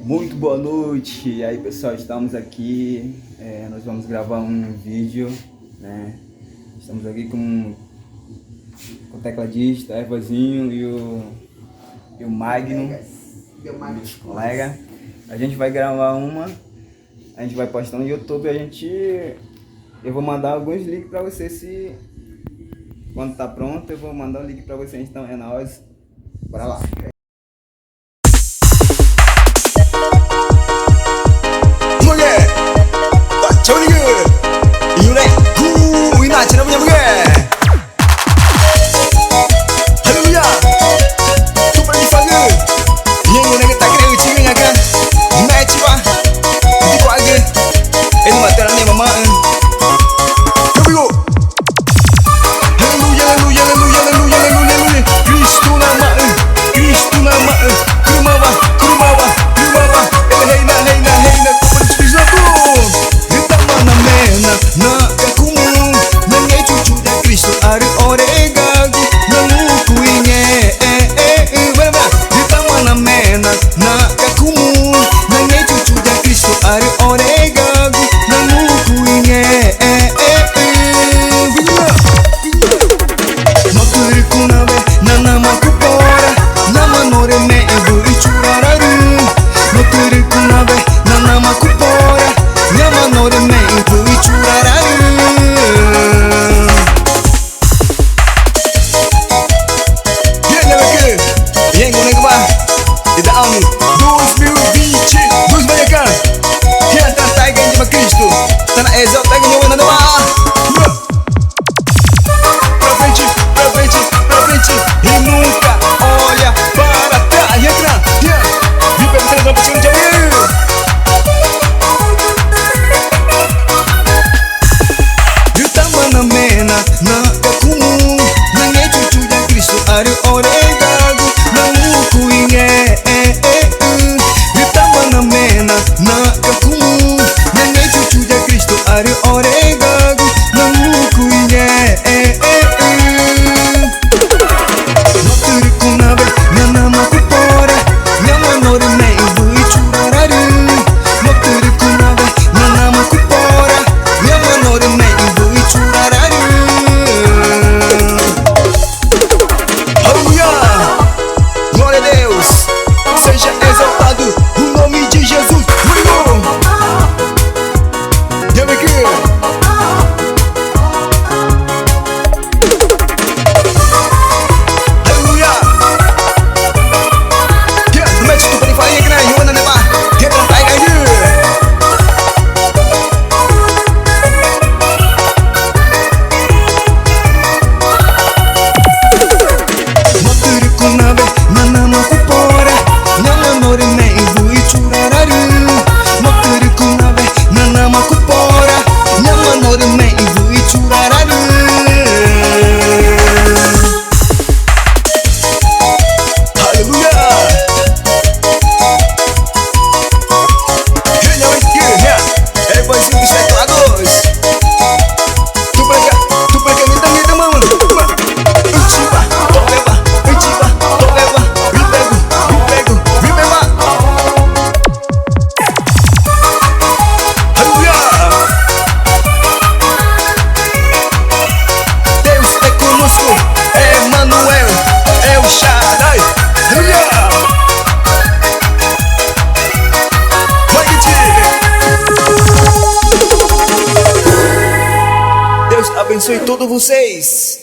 Muito boa noite, e aí pessoal, estamos aqui, nós vamos gravar um vídeo, né? Estamos aqui com o tecladista, Ervazinho e o Magno, meus colegas. A gente vai gravar a gente vai postar no YouTube, eu vou mandar alguns links pra você, quando tá pronto eu vou mandar o link pra você, então é nóis, bora lá. Abençoe todos vocês.